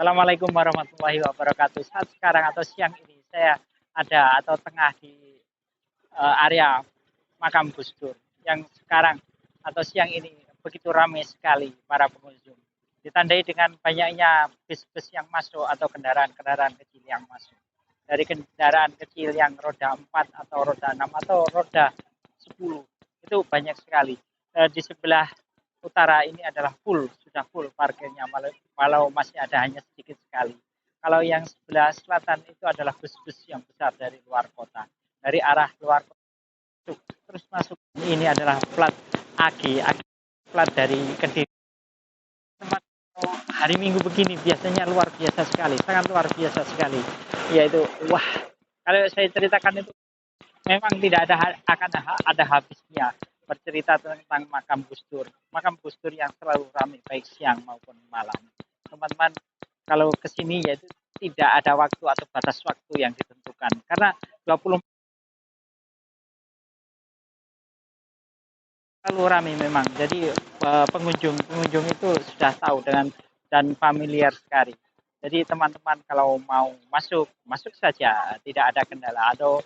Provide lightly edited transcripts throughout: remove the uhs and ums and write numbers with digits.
Assalamualaikum warahmatullahi wabarakatuh. Saat sekarang atau siang ini saya ada atau tengah di area makam Gus Dur yang sekarang atau siang ini begitu ramai sekali para pengunjung. Ditandai dengan banyaknya bis-bis yang masuk atau kendaraan-kendaraan kecil yang masuk. Dari kendaraan kecil yang roda 4 atau roda 6 atau roda 10 itu banyak sekali. Di sebelah utara ini adalah full, sudah full parkirnya, walau masih ada hanya sedikit sekali. Kalau yang sebelah selatan itu adalah bus-bus yang besar dari luar kota, dari arah luar kota. Terus masuk ini adalah plat AG plat dari Kediri. Tempat hari Minggu begini biasanya luar biasa sekali, sangat luar biasa sekali. Yaitu wah, kalau saya ceritakan itu memang tidak akan ada habisnya bercerita tentang makam Gus Dur. Makam Gus Dur yang selalu ramai baik siang maupun malam. Teman-teman kalau ke sini yaitu tidak ada waktu atau batas waktu yang ditentukan karena 20 selalu ramai memang. Jadi pengunjung itu sudah tahu dan familiar sekali. Jadi teman-teman kalau mau masuk, masuk saja, tidak ada kendala atau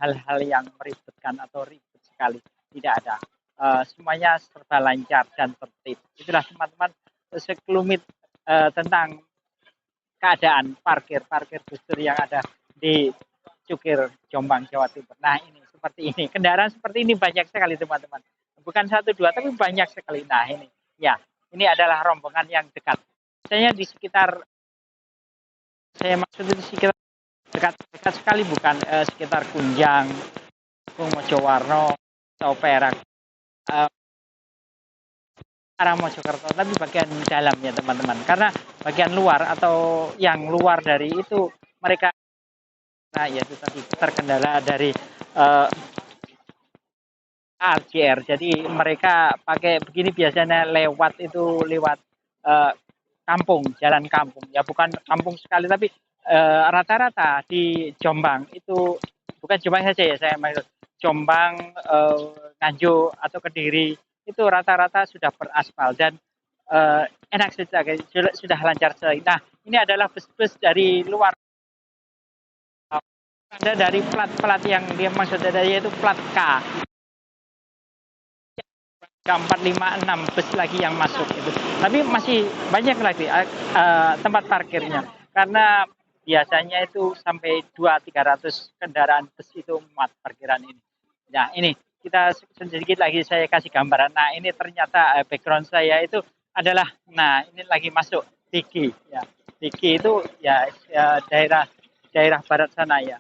hal-hal yang meribetkan atau ribet sekali, tidak ada. Semuanya serba lancar dan tertib. Itulah teman-teman sekelumit tentang keadaan parkir Gus Dur yang ada di Cukir, Jombang, Jawa Timur. Nah ini seperti ini, kendaraan seperti ini banyak sekali teman-teman. Bukan satu dua, tapi banyak sekali. Nah ini, ya, ini adalah rombongan yang dekat. Saya di sekitar, saya maksud di sekitar dekat sekali, bukan sekitar Kunjang, Mojowarno, atau Perak, arah Mojokerto, tapi bagian dalam ya teman-teman. Karena bagian luar atau yang luar dari itu mereka, nah ya itu tadi terkendala dari RJR. Jadi mereka pakai begini biasanya lewat kampung, jalan kampung. Ya bukan kampung sekali tapi rata-rata di Jombang itu bukan Jombang saja ya saya maksud Jombang, Nganjuk atau Kediri itu rata-rata sudah beraspal dan enak saja, sudah lancar sekali. Nah ini adalah bus-bus dari luar. Ada dari plat-plat yang dia maksudnya yaitu plat K. 456 bus lagi yang masuk itu. Tapi masih banyak lagi tempat parkirnya. Karena biasanya itu sampai 200-300 kendaraan bus itu muat parkiran ini. Nah, ini kita sedikit lagi saya kasih gambaran. Nah, ini ternyata background saya itu adalah nah, ini lagi masuk Tiki ya. Tiki itu ya, ya daerah barat sana ya.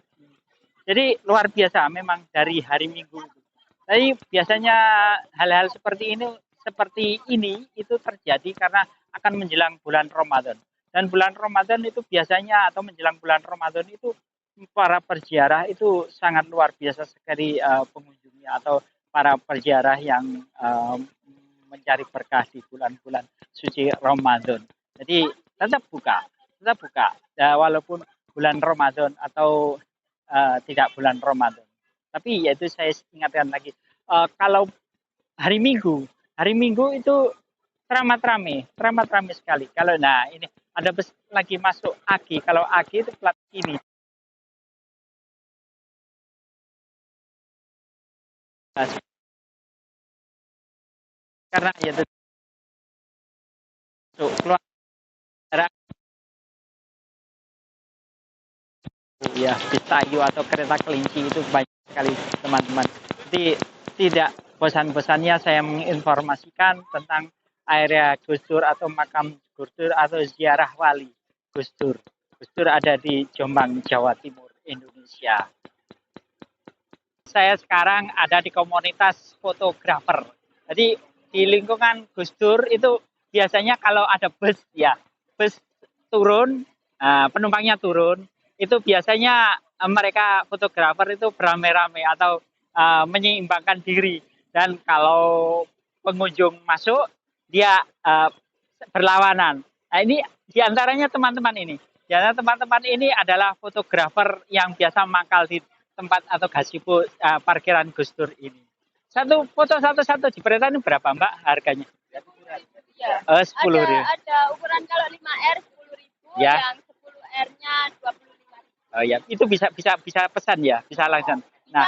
Jadi luar biasa memang dari hari Minggu. Tapi biasanya hal-hal seperti ini itu terjadi karena akan menjelang bulan Ramadan. Dan bulan Ramadan itu biasanya atau menjelang bulan Ramadan itu para perziarah itu sangat luar biasa sekali pengunjungnya atau para perziarah yang mencari berkah di bulan-bulan suci Ramadan. Jadi tetap buka ya, walaupun bulan Ramadan atau tidak bulan Ramadan. Tapi yaitu saya ingatkan lagi, kalau hari Minggu itu teramat ramai sekali. Kalau nah ini ada bus lagi masuk Agi, kalau Agi itu plat ini. Karena ya itu keluar dari ya Bitayu atau kereta kelinci itu banyak sekali teman-teman. Jadi tidak bosan-bosannya saya menginformasikan tentang area Gus Dur atau makam Gus Dur atau ziarah wali Gus Dur. Gus Dur ada di Jombang, Jawa Timur, Indonesia. Saya sekarang ada di komunitas fotografer. Jadi di lingkungan Gus Dur itu biasanya kalau ada bus ya, bus turun, penumpangnya turun, itu biasanya mereka fotografer itu beramai-ramai atau menyeimbangkan diri. Dan kalau pengunjung masuk, dia berlawanan. Nah ini diantaranya teman-teman ini. Ya, teman-teman ini adalah fotografer yang biasa mangkal di tempat atau gazebo parkiran Gus Dur ini. Satu foto satu-satu di Pereta ini berapa Mbak harganya? Ya, 10.000. ada ukuran kalau 5R 10.000, Ya. Yang 10R-nya 25. Oh ya, itu bisa pesan ya, bisa langsung. Nah,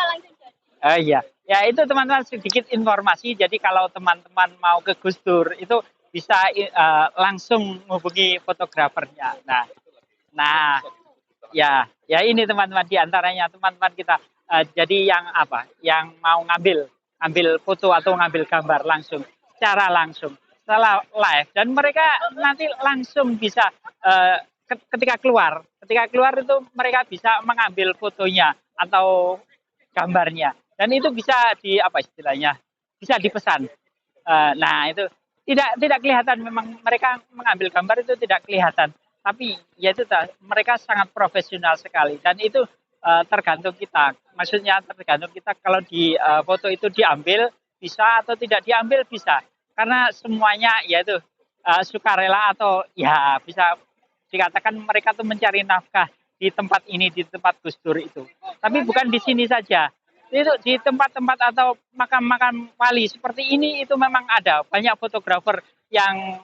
iya. Ya itu teman-teman sedikit informasi. Jadi kalau teman-teman mau ke Gus Dur itu bisa langsung menghubungi fotografernya. Nah, ya ini teman-teman di antaranya teman-teman kita. Jadi yang apa? Yang mau ngambil foto atau ngambil gambar langsung, secara langsung, setelah live dan mereka nanti langsung bisa ketika keluar itu mereka bisa mengambil fotonya atau gambarnya dan itu bisa di apa istilahnya bisa dipesan. Nah itu tidak kelihatan memang mereka mengambil gambar itu tidak kelihatan tapi ya itu mereka sangat profesional sekali dan itu tergantung kita maksudnya tergantung kita kalau di foto itu diambil bisa atau tidak diambil bisa karena semuanya yaitu sukarela atau ya bisa dikatakan mereka tuh mencari nafkah di tempat ini di tempat Gus Dur itu tapi bukan di sini saja itu di tempat-tempat atau makam-makam wali seperti ini itu memang ada banyak fotografer yang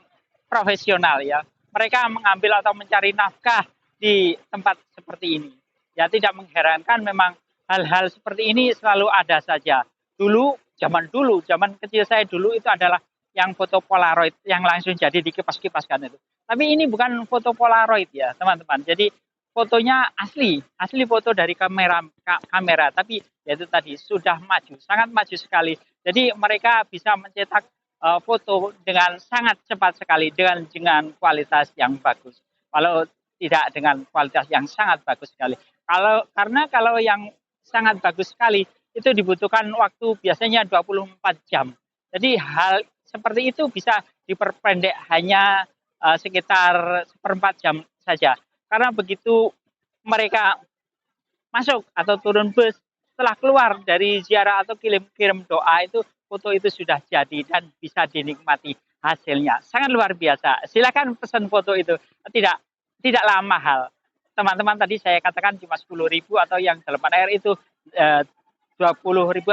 profesional ya. Mereka mengambil atau mencari nafkah di tempat seperti ini. Ya tidak mengherankan memang hal-hal seperti ini selalu ada saja. Dulu, zaman kecil saya dulu itu adalah yang foto Polaroid yang langsung jadi dikipas-kipaskan itu. Tapi ini bukan foto Polaroid ya, teman-teman. Jadi fotonya asli foto dari kamera, tapi yaitu tadi sudah maju, sangat maju sekali. Jadi mereka bisa mencetak foto dengan sangat cepat sekali dengan kualitas yang bagus. Kalau tidak dengan kualitas yang sangat bagus sekali. Kalau yang sangat bagus sekali itu dibutuhkan waktu biasanya 24 jam. Jadi hal seperti itu bisa diperpendek hanya sekitar seperempat jam saja. Karena begitu mereka masuk atau turun bus, setelah keluar dari ziarah atau kirim doa itu foto itu sudah jadi dan bisa dinikmati hasilnya. Sangat luar biasa. Silakan pesan foto itu. Tidaklah mahal. Teman-teman tadi saya katakan cuma 10.000 atau yang 8R itu 20.000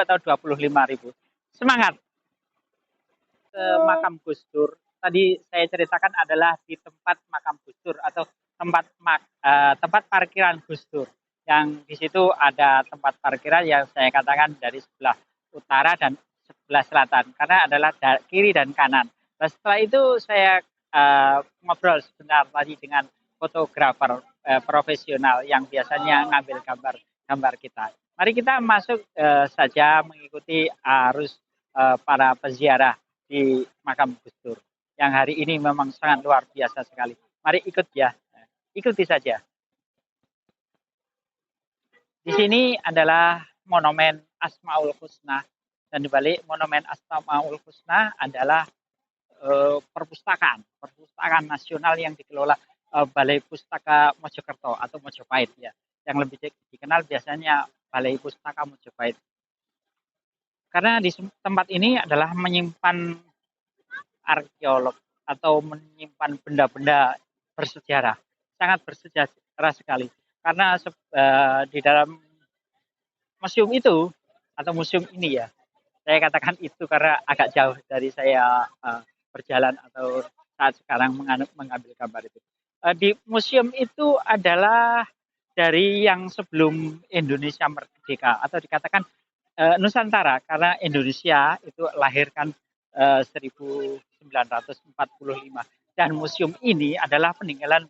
atau 25.000. Semangat. Makam Gus Dur tadi saya ceritakan adalah di tempat makam Gus Dur atau tempat parkiran Gus Dur yang di situ ada tempat parkiran yang saya katakan dari sebelah utara dan sebelah selatan karena adalah kiri dan kanan. Nah, setelah itu saya ngobrol sebentar tadi dengan fotografer profesional yang biasanya ngambil gambar kita. Mari kita masuk saja mengikuti arus para peziarah di makam Gus Dur yang hari ini memang sangat luar biasa sekali. Mari ikut ya, ikuti saja. Di sini adalah monumen Asmaul Husna dan di balik monumen Asmaul Husna adalah perpustakaan nasional yang dikelola Balai Pustaka Mojokerto atau Mojopahit ya, yang lebih dikenal biasanya Balai Pustaka Mojopahit. Karena di tempat ini adalah menyimpan arkeolog atau menyimpan benda-benda bersejarah, sangat bersejarah sekali. Karena di dalam museum itu atau museum ini ya, saya katakan itu karena agak jauh dari saya berjalan atau saat sekarang mengambil gambar itu. Di museum itu adalah dari yang sebelum Indonesia merdeka atau dikatakan Nusantara karena Indonesia itu lahirkan 1945 dan museum ini adalah peninggalan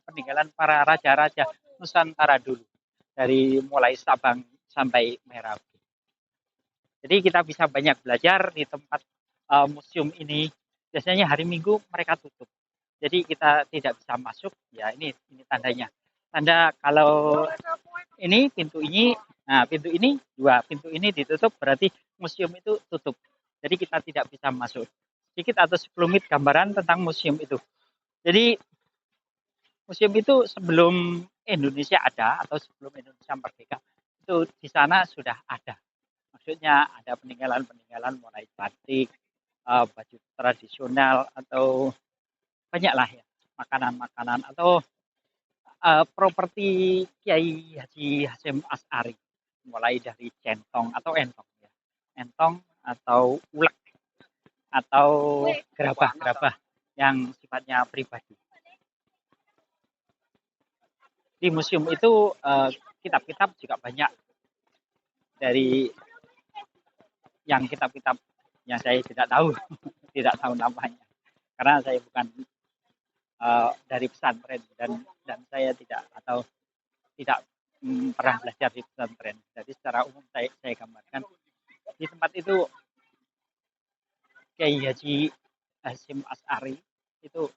para raja-raja Nusantara dulu dari mulai Sabang sampai Merauke. Jadi kita bisa banyak belajar di tempat museum ini. Biasanya hari Minggu mereka tutup. Jadi kita tidak bisa masuk. Ya ini tandanya. Tanda kalau ini pintu ini, nah pintu ini pintu ini ditutup berarti museum itu tutup. Jadi kita tidak bisa masuk. Sedikit atau sekelumit gambaran tentang museum itu. Jadi museum itu sebelum Indonesia ada atau sebelum Indonesia merdeka itu di sana sudah ada. Maksudnya ada peninggalan-peninggalan mulai batik, baju tradisional atau banyaklah ya makanan-makanan atau properti Kiai Haji Hasyim As'ari mulai dari centong atau entong ya. Entong atau ulek atau gerabah-gerabah yang sifatnya pribadi. di museum itu kitab-kitab juga banyak dari yang kitab-kitab yang saya tidak tahu, tidak tahu namanya. Karena saya bukan dari pesantren dan saya tidak atau tidak pernah belajar di pesantren. Jadi secara umum saya gambarkan di tempat itu Kiai Haji Hasyim As'ari itu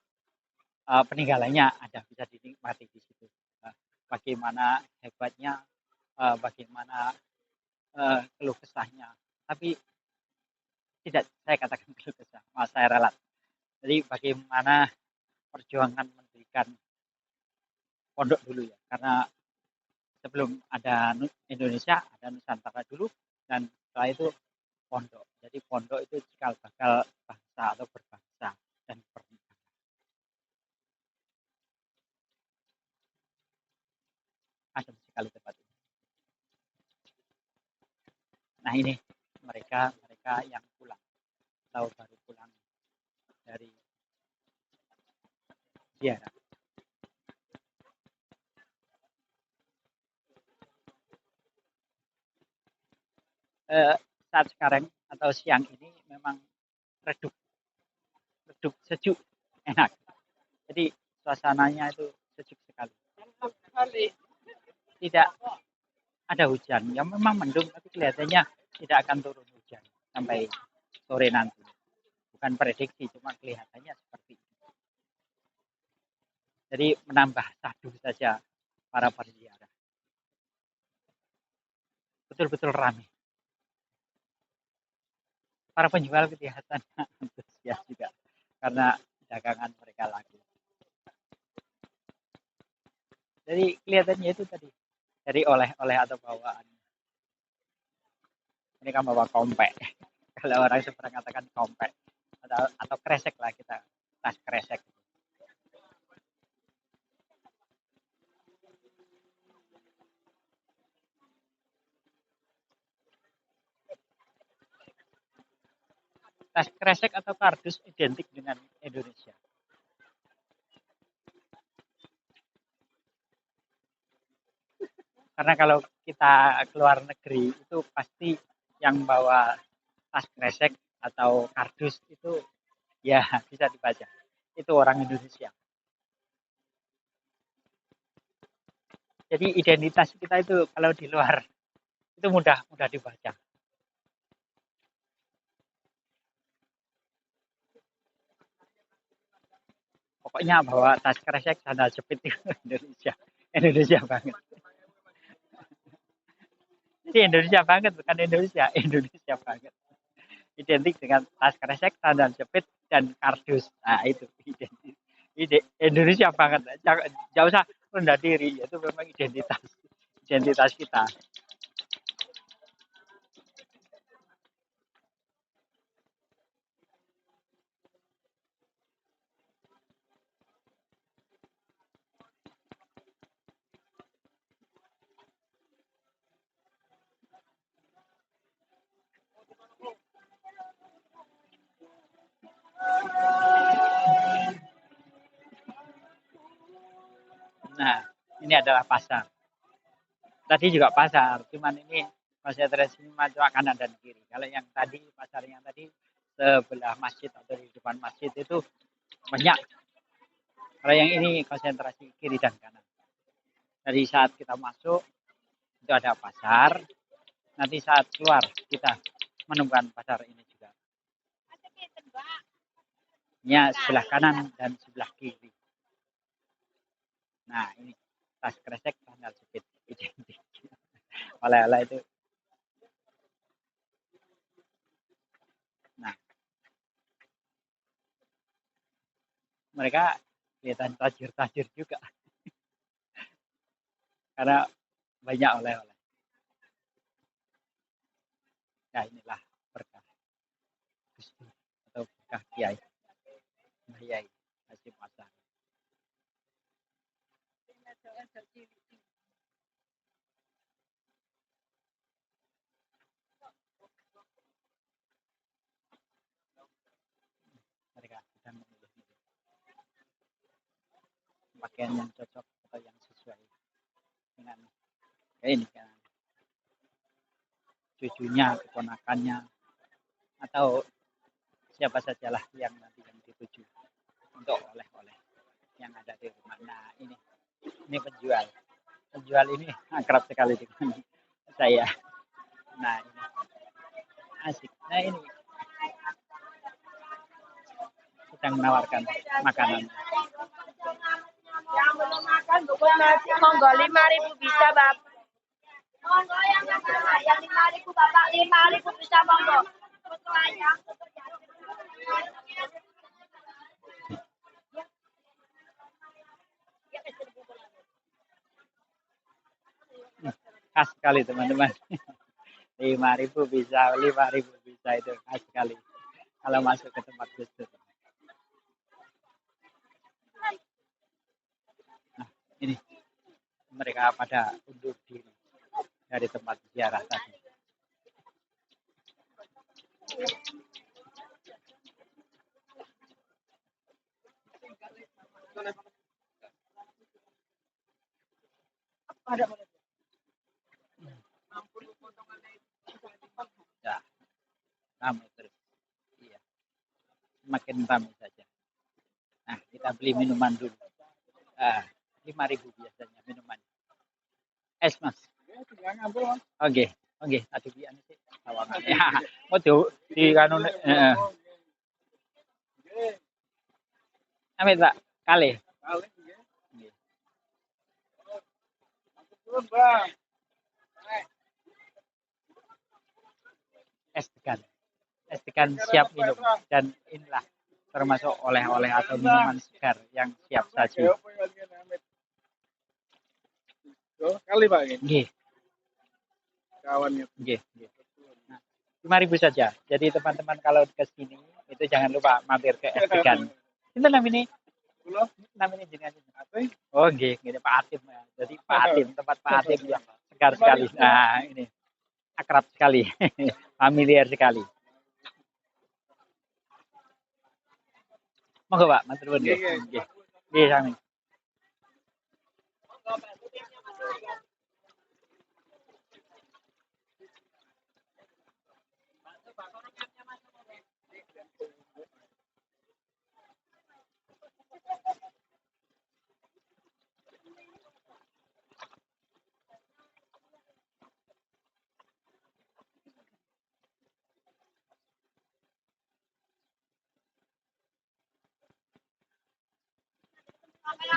peninggalannya ada bisa dinikmati di situ. Bagaimana hebatnya, bagaimana keluh kesahnya. Tapi tidak saya katakan keluh kesah, malah saya ralat. Jadi bagaimana perjuangan mendirikan pondok dulu ya, karena sebelum ada Indonesia ada Nusantara dulu dan setelah itu pondok. Jadi pondok itu cikal bakal bangsa atau berbangsa dan bernegara. Adem sekali tempat ini. Nah ini mereka yang pulang atau baru pulang dari ziarah. Saat sekarang atau siang ini memang redup, redup sejuk, enak. Jadi suasananya itu sejuk sekali. Tidak ada hujan, ya memang mendung tapi kelihatannya tidak akan turun hujan sampai sore nanti. Bukan prediksi, cuma kelihatannya seperti itu. Jadi menambah sadu saja para penziarah. Betul-betul ramai. Para penjual kelihatan antusias juga karena dagangan mereka laku. Jadi kelihatannya itu tadi dari oleh-oleh atau bawaan. Mereka bawa kompek. Kalau orang seberang katakan kompek atau kresek lah kita, tas kresek. Tas kresek atau kardus identik dengan Indonesia. Karena kalau kita keluar negeri itu pasti yang bawa tas kresek atau kardus itu ya bisa dibaca. Itu orang Indonesia. Jadi identitas kita itu kalau di luar itu mudah dibaca. Pokoknya bawa tas kresek sandal jepit itu Indonesia. Indonesia banget. Jadi Indonesia banget bukan Indonesia, Indonesia banget. Identik dengan tas kresek, sandal jepit dan kardus. Nah, itu identik. Indonesia banget. Jauh usah rendah diri, itu memang identitas kita. Nah, ini adalah pasar. Tadi juga pasar, cuman ini konsentrasi cuma kanan dan kiri. Kalau yang tadi pasar yang tadi sebelah masjid atau di depan masjid itu banyak. Kalau yang ini konsentrasi kiri dan kanan. Dari saat kita masuk itu ada pasar, nanti saat keluar kita menemukan pasar ini juga. Ya sebelah kanan dan sebelah kiri. Nah ini tas kresek tanggal jepit identik. Oleh-oleh itu. Nah mereka kelihatan tajir-tajir juga karena banyak oleh-oleh. Nah inilah berkah atau berkah Kiai Kiai Hasyim As'ari. Mereka sedang memilih pakaian yang cocok atau yang sesuai dengan ini kan cucunya, keponakannya, atau siapa sajalah yang nanti yang dituju untuk oleh-oleh yang ada di rumah. Nah ini penjual ini akrab sekali dengan saya. Nah ini asik. Nah ini sedang menawarkan makanan. Yang belum makan bubur nasi monggo 5.000 bisa Bapak. Monggo yang 5.000 Bapak 5.000 bisa monggo. Khas sekali teman-teman. 5.000 bisa, 5.000 bisa, itu khas sekali kalau masuk ke tempat Gus Dur. Nah ini mereka pada undur diri dari tempat ziarah tadi. Ya, ramai terus. Iya, semakin ramai saja. Nah, kita beli minuman dulu. 5.000 biasanya minuman. Es, Mas. Oke, oke. Tadi biar sih sawangan. Ya, mau di kanu Amit, Pak. Kali. Es degan. Es degan siap minum, dan inilah termasuk oleh-oleh atau minuman segar yang siap saji. Kali Pak ini. Nggih. Kawannya. Nggih, nggih. Nah, 5.000 saja. Jadi teman-teman kalau ke sini itu jangan lupa mampir ke es degan. Itu namanya jenengan. Oh, nggih, nggih Pak Atim ya. Jadi Pak Atim, tempat Pak Atim yang segar sekali. Nah, ini akrab sekali. Familiar sekali. Monggo Pak, matur nuwun nggih. Nggih. Nggih, sami.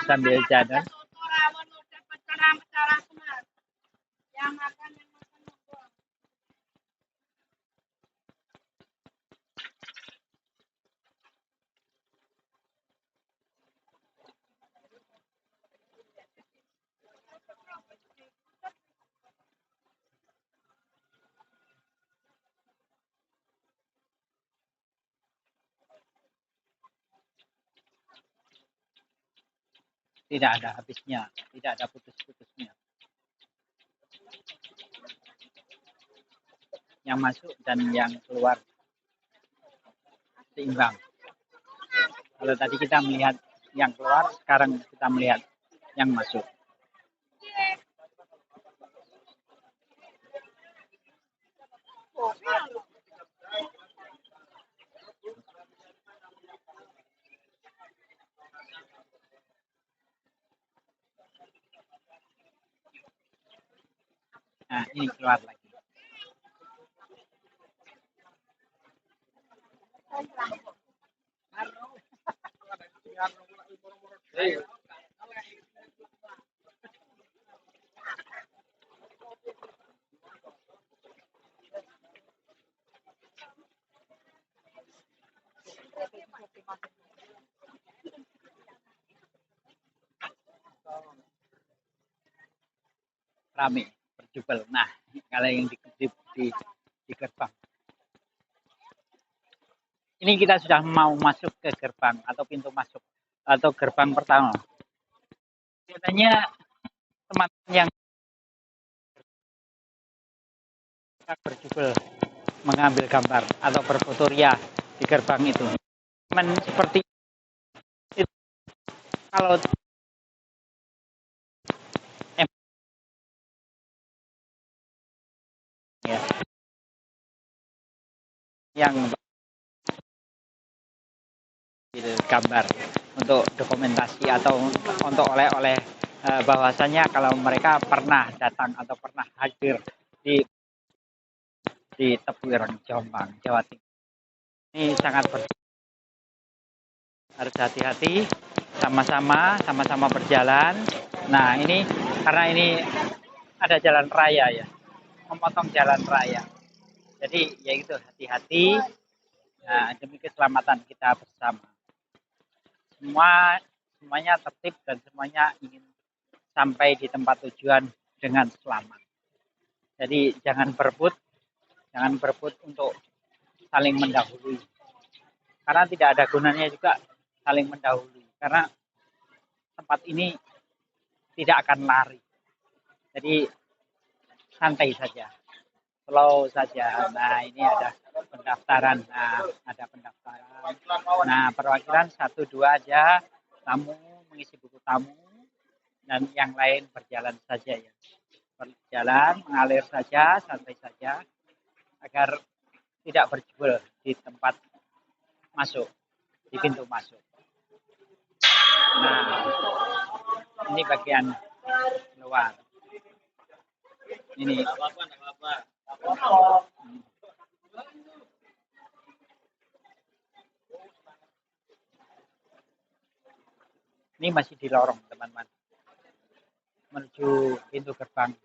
Sambil jalan. Tidak ada habisnya, tidak ada putus-putusnya. Yang masuk dan yang keluar seimbang. Kalau tadi kita melihat yang keluar, sekarang kita melihat yang masuk. Nah, ini keluar lagi. Rame, berjubel. Nah, kalau yang di gerbang. Ini kita sudah mau masuk ke gerbang atau pintu masuk atau gerbang pertama. Biasanya teman yang berjubel mengambil gambar atau berfotoria di gerbang itu. Teman seperti itu, kalau yang gitu, gambar untuk dokumentasi atau untuk oleh-oleh bahwasanya kalau mereka pernah datang atau pernah hadir di Tebuireng Jombang, Jawa Timur. Ini sangat harus hati-hati, sama-sama berjalan. Nah, ini karena ini ada jalan raya ya, memotong jalan raya. Jadi ya itu hati-hati. Nah, demi keselamatan kita bersama. Semuanya tertib dan semuanya ingin sampai di tempat tujuan dengan selamat. Jadi jangan berebut untuk saling mendahului. Karena tidak ada gunanya juga saling mendahului. Karena tempat ini tidak akan lari. Jadi santai saja, slow saja. Nah, ini ada pendaftaran. Nah, perwakilan 1-2 aja, tamu mengisi buku tamu, dan yang lain berjalan saja ya. Berjalan, mengalir saja, santai saja, agar tidak berjubel di tempat masuk, di pintu masuk. Nah, ini bagian luar. Ini. Ini masih di lorong, teman-teman. Menuju pintu gerbang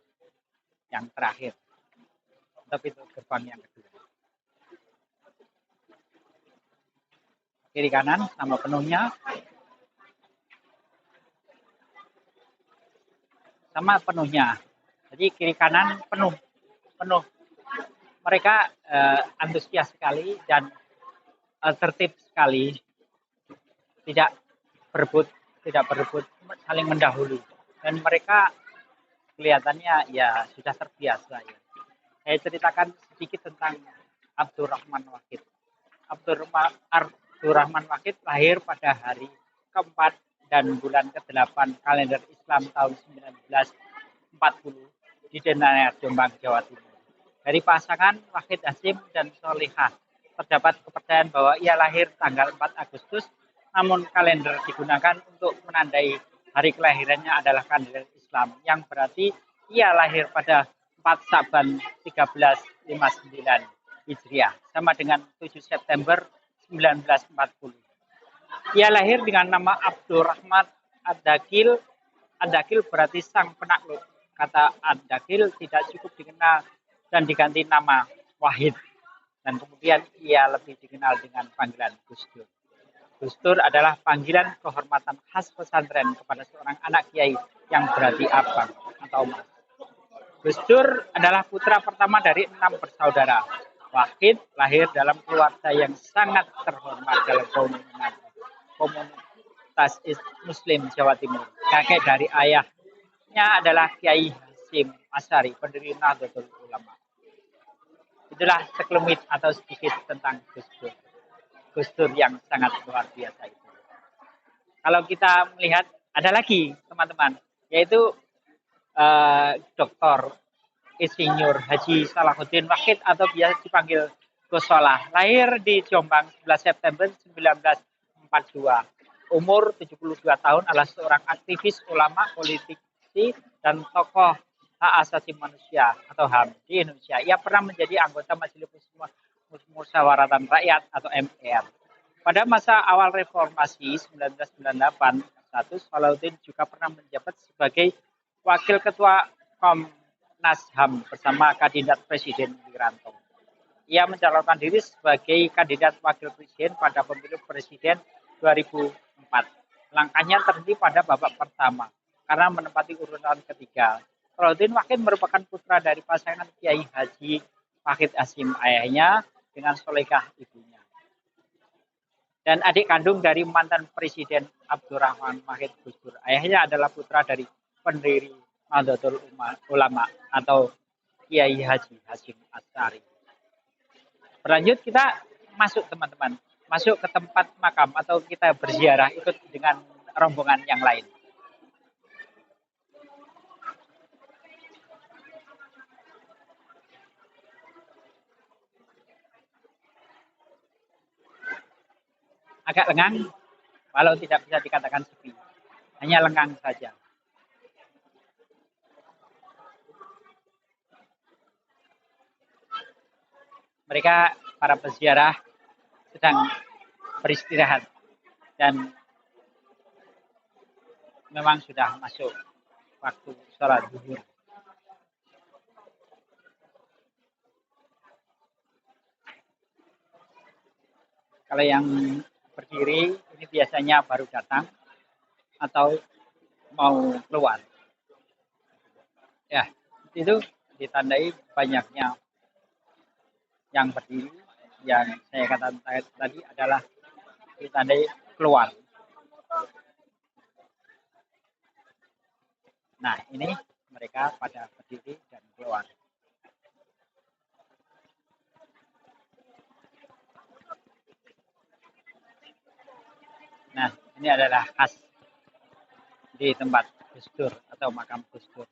yang terakhir. Atau pintu gerbang yang kedua. Kiri kanan sama penuhnya. Sama penuhnya. Jadi kiri kanan penuh. Mereka antusias sekali dan tertib sekali. Tidak berebut, saling mendahului. Dan mereka kelihatannya ya sudah terbiasa ya. Saya ceritakan sedikit tentang Abdurrahman Wahid. Abdurrahman Wahid lahir pada hari keempat dan bulan ke-8 kalender Islam tahun 1940 di Denayar, Jombang, Jawa Timur. Dari pasangan Wahid Hasyim dan Solihah terdapat kepercayaan bahwa ia lahir tanggal 4 Agustus, namun kalender digunakan untuk menandai hari kelahirannya adalah kalender Islam, yang berarti ia lahir pada 4 Saban 1359 Hijriah, sama dengan 7 September 1940. Ia lahir dengan nama Abdurrahman Ad-Dakil. Ad-Dakil berarti sang penakluk. Kata Ad-Dakil tidak cukup dikenal dan diganti nama Wahid. Dan kemudian ia lebih dikenal dengan panggilan Gus Dur. Gus Dur adalah panggilan kehormatan khas pesantren kepada seorang anak kiai yang berarti abang atau mas. Gus Dur adalah putra pertama dari 6 bersaudara. Wahid lahir dalam keluarga yang sangat terhormat dalam komunitas Muslim Jawa Timur. Kakek dari ayahnya adalah Kiai Hasyim Asy'ari, pendiri Nahdlatul Ulama. Itulah sekelumit atau sedikit tentang Gus Dur. Gus Dur yang sangat luar biasa itu. Kalau kita melihat ada lagi teman-teman, yaitu Dr. Insinyur Haji Salahuddin Wahid atau biasa dipanggil Gus Solah. Lahir di Jombang 11 September 1942. Umur 72 tahun, adalah seorang aktivis, ulama, politisi, dan tokoh hak asasi manusia atau HAM di Indonesia. Ia pernah menjadi anggota Majelis Musyawaratan Rakyat atau MPR. Pada masa awal reformasi 1998, Salahuddin juga pernah menjabat sebagai Wakil Ketua Komnas HAM bersama kandidat Presiden Wiranto. Ia mencalonkan diri sebagai kandidat Wakil Presiden pada pemilu Presiden 2004. Langkahnya terhenti pada babak pertama karena menempati urutan ketiga. Salahuddin Wahid merupakan putra dari pasangan Kiai Haji Wahid Hasyim ayahnya dengan Solehah ibunya. Dan adik kandung dari mantan Presiden Abdurrahman Wahid Gus Dur. Ayahnya adalah putra dari pendiri Nahdlatul Ulama atau Kiai Haji Hasyim Asy'ari. Berlanjut kita masuk teman-teman, masuk ke tempat makam atau kita berziarah ikut dengan rombongan yang lain. agak lengang, walau tidak bisa dikatakan sepi, hanya lengang saja. Mereka para peziarah sedang beristirahat dan memang sudah masuk waktu sholat zuhur. Kalau yang berdiri ini biasanya baru datang atau mau keluar. Ya, itu ditandai banyaknya yang berdiri. Yang saya katakan tadi adalah ditandai keluar. Nah, ini mereka pada berdiri dan keluar. Nah, ini adalah khas di tempat Gus Dur atau makam Gus Dur.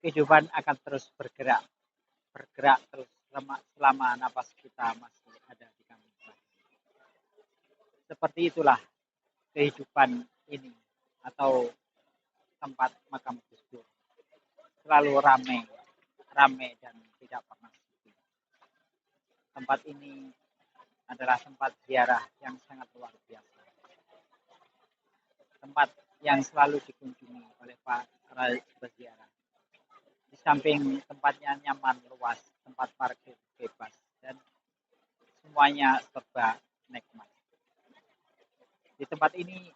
Kehidupan akan terus bergerak terus selama napas kita masih ada di kantong plastik. Seperti itulah kehidupan ini atau tempat makam Gus Dur. Selalu ramai dan tidak pernah sepi. Tempat ini adalah tempat ziarah yang sangat luar biasa. Tempat yang selalu dikunjungi oleh para peziarah. Di samping tempatnya nyaman, luas, tempat parkir bebas, dan semuanya serba nikmat. Di tempat ini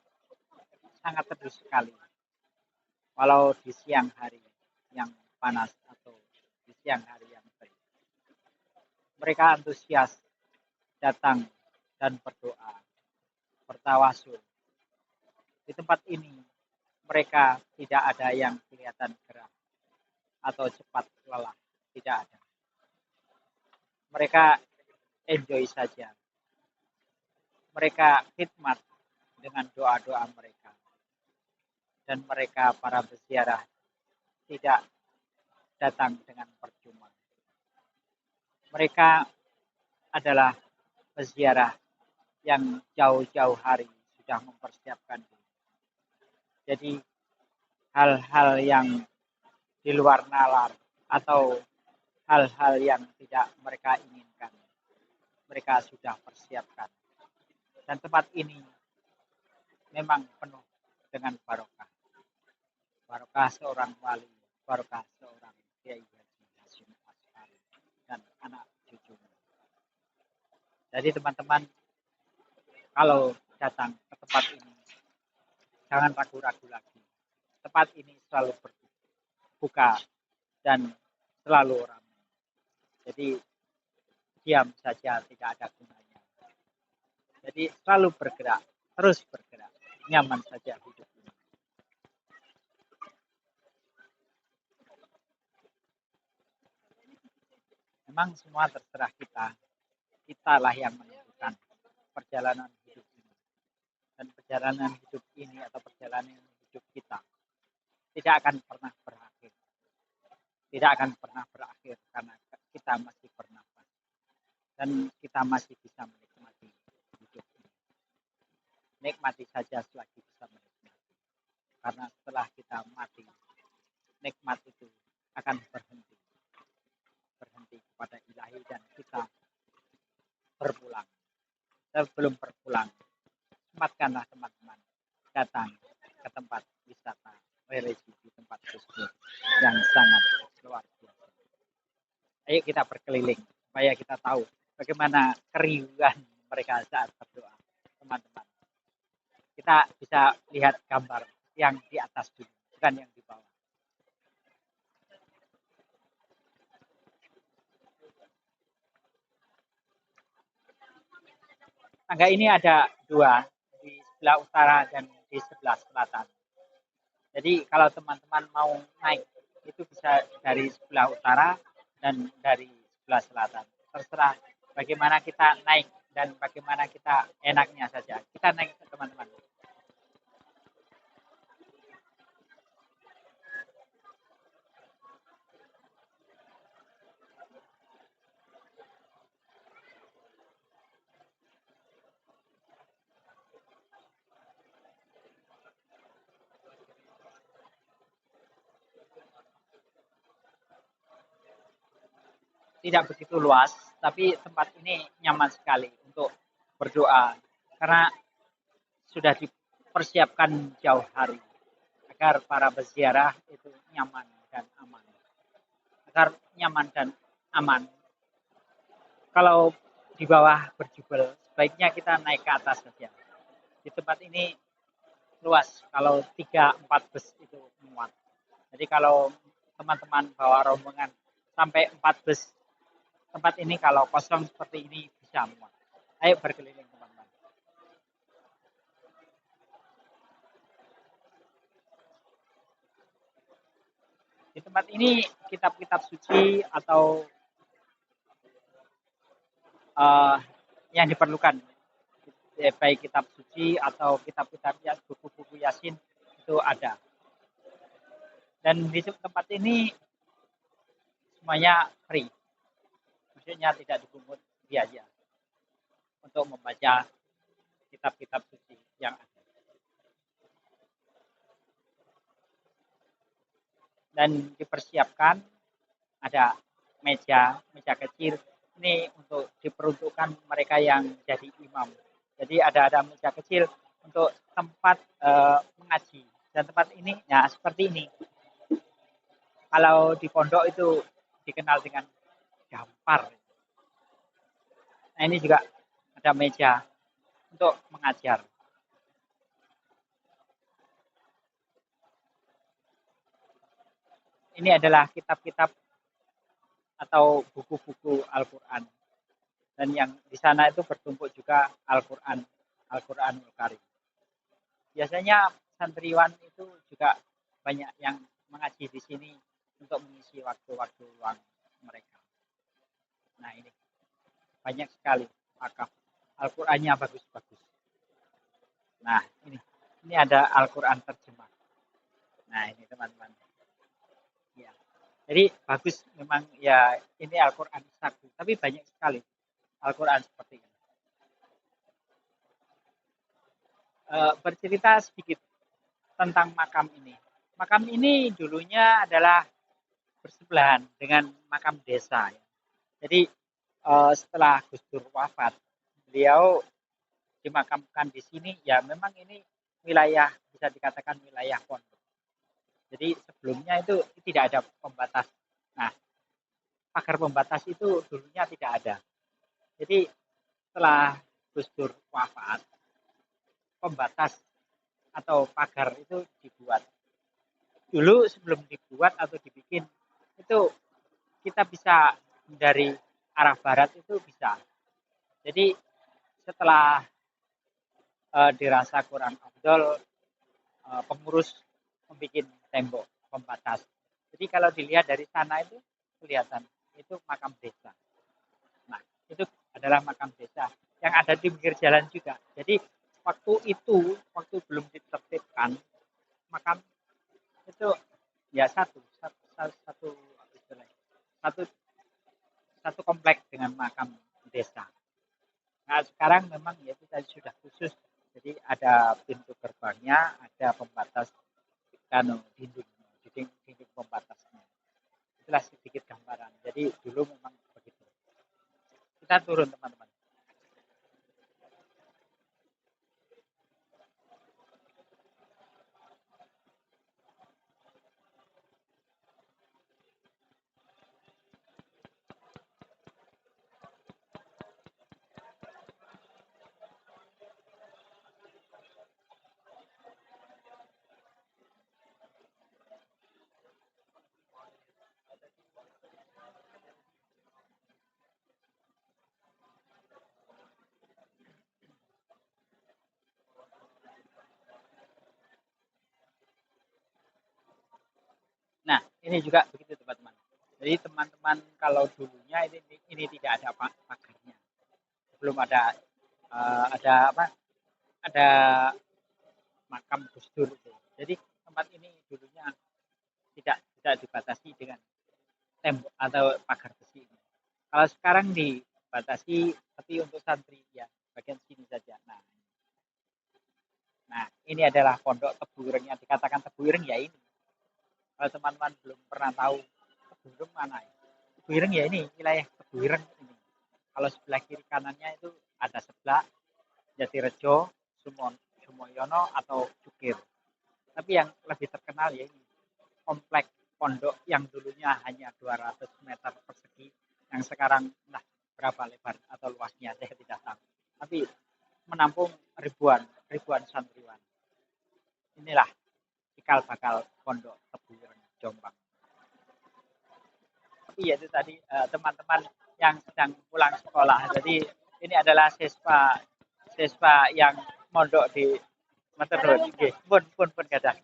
sangat teduh sekali, walau di siang hari yang panas atau di siang hari yang terik. Mereka antusias datang dan berdoa, bertawasul. Di tempat ini mereka tidak ada yang kelihatan gerah atau cepat lelah, tidak ada. Mereka enjoy saja. Mereka khidmat dengan doa-doa mereka. Dan mereka para peziarah tidak datang dengan percuma. Mereka adalah peziarah yang jauh-jauh hari sudah mempersiapkan diri. Jadi hal-hal yang di luar nalar atau hal-hal yang tidak mereka inginkan, mereka sudah persiapkan. Dan tempat ini memang penuh dengan barokah. Barokah seorang wali, barokah seorang Kiai Haji Hasyim Asy'ari dan anak cucunya. Jadi teman-teman, kalau datang ke tempat ini, jangan ragu-ragu lagi. Tempat ini selalu berbuka dan selalu ramai. Jadi diam saja tidak ada gunanya. Jadi selalu bergerak, terus bergerak, nyaman saja hidup ini. Memang semua terserah kita. Kitalah yang menentukan perjalanan hidup ini. Dan perjalanan hidup ini atau perjalanan hidup kita tidak akan pernah berakhir. Tidak akan pernah berakhir karena kita masih bernafas. Dan kita masih bisa menikmati hidup ini. Nikmati saja selagi bisa menikmati. Karena setelah kita mati, nikmat itu akan berhenti. Berhenti kepada ilahi dan kita berpulang. Sebelum berpulang, sematkanlah teman-teman datang ke tempat wisata religi di tempat Gus Dur yang sangat luar biasa. Ayo kita berkeliling supaya kita tahu bagaimana keriuhan mereka saat berdoa, teman-teman. Kita bisa lihat gambar yang di atas dulu, bukan yang di bawah. Tangga ini ada dua, di sebelah utara dan di sebelah selatan. Jadi kalau teman-teman mau naik, itu bisa dari sebelah utara dan dari sebelah selatan. Terserah bagaimana kita naik dan bagaimana kita enaknya saja. Kita naik teman-teman. tidak begitu luas, tapi tempat ini nyaman sekali untuk berdoa karena sudah dipersiapkan jauh hari agar para peziarah itu nyaman dan aman. Agar nyaman dan aman. Kalau di bawah berjubel, sebaiknya kita naik ke atas saja. Di tempat ini luas, kalau 3-4 bus itu muat. Jadi kalau teman-teman bawa rombongan sampai 4 bus, tempat ini kalau kosong seperti ini bisa muat. Ayo berkeliling teman-teman. Di tempat ini kitab-kitab suci atau yang diperlukan, baik kitab suci atau kitab-kitab buku-buku Yasin itu ada. Dan di tempat ini semuanya free, maksudnya tidak dipungut biaya untuk membaca kitab-kitab suci yang ada. Dan dipersiapkan ada meja kecil ini untuk diperuntukkan mereka yang jadi imam. Jadi ada meja kecil untuk tempat mengaji. Dan tempat ini ya seperti ini. Kalau di pondok itu dikenal dengan gampar. Nah ini juga ada meja untuk mengajar. Ini adalah kitab-kitab atau buku-buku Al-Quran. Dan yang di sana itu bertumpuk juga Al-Quranul Karim. Biasanya santriwan itu juga banyak yang mengaji di sini untuk mengisi waktu-waktu luang mereka. Nah ini banyak sekali wakaf. Al-Qurannya bagus-bagus. Nah ini ada Al-Quran terjemah. Nah ini teman-teman. Ya. Jadi bagus memang ya ini Al-Quran saku, tapi banyak sekali Al-Quran seperti ini. Bercerita sedikit tentang makam ini. Makam ini dulunya adalah bersebelahan dengan makam desa. Jadi setelah Gus Dur wafat, beliau dimakamkan di sini. Ya memang ini wilayah bisa dikatakan wilayah pondok. Jadi sebelumnya itu tidak ada pembatas. Nah, pagar pembatas itu dulunya tidak ada. Jadi setelah Gus Dur wafat, pembatas atau pagar itu dibuat. Dulu sebelum dibuat atau dibikin, itu kita bisa dari arah barat itu bisa. Jadi setelah dirasa kurang afdol, pengurus membuat tembok pembatas. Jadi kalau dilihat dari sana itu kelihatan itu makam desa. Nah, itu adalah makam desa yang ada di pinggir jalan juga. Jadi waktu belum ditertibkan makam itu ya satu kompleks dengan makam desa. Nah sekarang memang ya kita sudah khusus, jadi ada pintu gerbangnya, ada pembatas dinding pembatasnya. Itulah sedikit gambaran. Jadi dulu memang begitu. Kita turun teman-teman. Nah, ini juga begitu teman-teman. Jadi teman-teman kalau dulunya ini tidak ada pagarnya. Belum ada ada makam Gus Dur itu. Jadi tempat ini dulunya tidak dibatasi dengan tembok atau pagar besi ini. Kalau sekarang dibatasi tapi untuk santri ya bagian sini saja. Nah ini adalah pondok Tebu Ireng yang dikatakan Tebu Ireng ya ini. Kalau teman-teman belum pernah tahu Tebu Ireng mana ya? Tebuireng ya ini wilayah Tebuireng ini. Kalau sebelah kiri kanannya itu ada Seblak, Jatirejo, Sumoyono atau Cukir. Tapi yang lebih terkenal ya ini komplek pondok yang dulunya hanya 200 meter persegi, yang sekarang nah berapa lebar atau luasnya saya tidak tahu. Tapi menampung ribuan santriwan. Inilah cikal bakal pondok Tebuireng Jombang. Tapi ya itu tadi teman-teman yang sedang pulang sekolah. Jadi ini adalah siswa yang mondok di Materun. Pun gadah.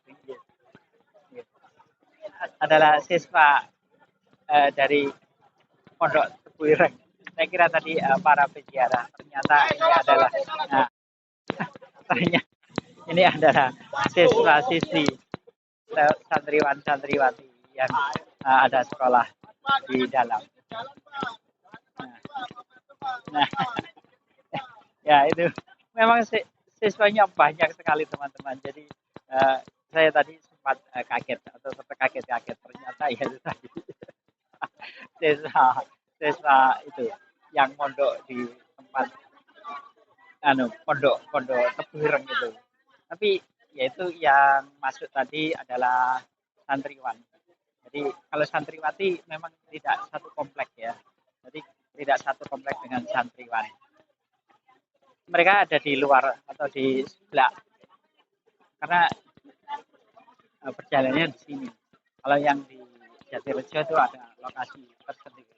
Adalah siswa dari Pondok Tebuireng. Saya kira tadi para peziarah, ternyata ini adalah ternyata ini adalah siswa-siswi santriwan-santriwati yang ada sekolah di dalam. Nah, ya itu memang siswanya banyak sekali teman-teman. Jadi saya tadi sempat kaget atau terkaget-kaget, ternyata ya itu tadi siswa itu yang mondok di tempat pondok Tebuireng itu. Tapi yaitu yang masuk tadi adalah santriwan. Jadi kalau santriwati memang tidak satu komplek ya. Jadi tidak satu komplek dengan santriwan. Mereka ada di luar atau di sebelah. Karena perjalanannya di sini. Kalau yang di Jatirejo itu ada lokasi tersendiri.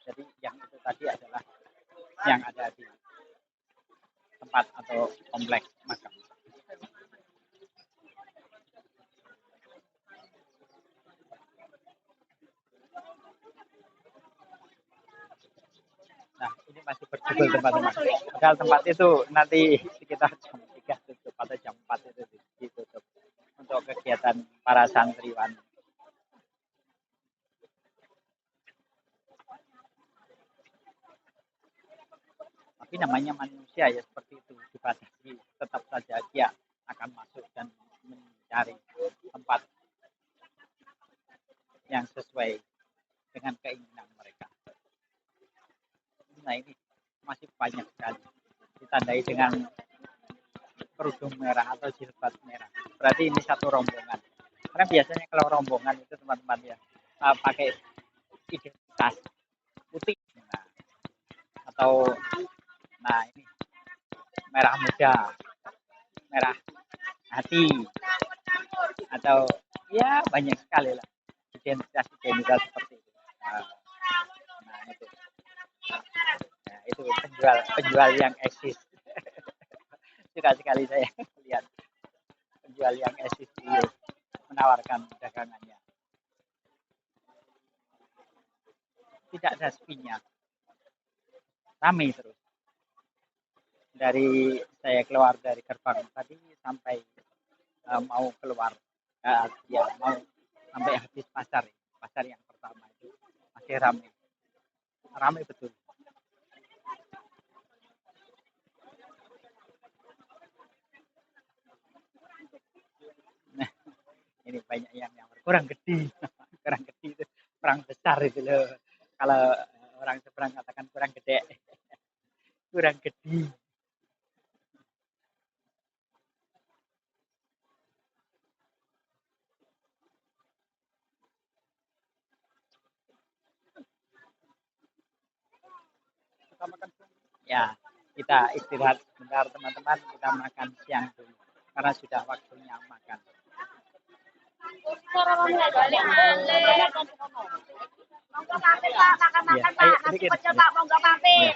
Jadi yang itu tadi adalah yang ada di tempat atau kompleks makam. Nah, ini masih berjubel teman-teman. Padahal tempat itu nanti sekitar jam 3 tutup atau jam 4 itu ditutup untuk kegiatan para santriwan. Tapi namanya manusia ya seperti itu, dibatasi, tetap saja dia akan masuk dan mencari tempat yang sesuai dengan keinginan mereka. Nah ini masih banyak sekali, ditandai dengan kerudung merah atau jilbab merah. Berarti ini satu rombongan. Karena biasanya kalau rombongan itu teman-teman ya pakai identitas putih, atau ini merah muda, merah hati, atau ya banyak sekali lah identitas seperti itu. Nah itu, itu penjual yang eksis. Suka sekali saya lihat penjual yang eksis itu menawarkan dagangannya. Tidak ada sepinya, ramai terus. Dari saya keluar dari gerbang tadi sampai mau keluar, mau sampai habis pasar yang pertama itu masih ramai betul. Nah, ini banyak yang kurang gede itu kurang besar itu loh. Kalau orang seberang katakan kurang gede, kurang gede. Ya, kita istirahat sebentar teman-teman, kita makan siang dulu karena sudah waktunya makan. Monggo mampir Pak, makan-makan Pak, nasi pecel Pak, monggo mampir.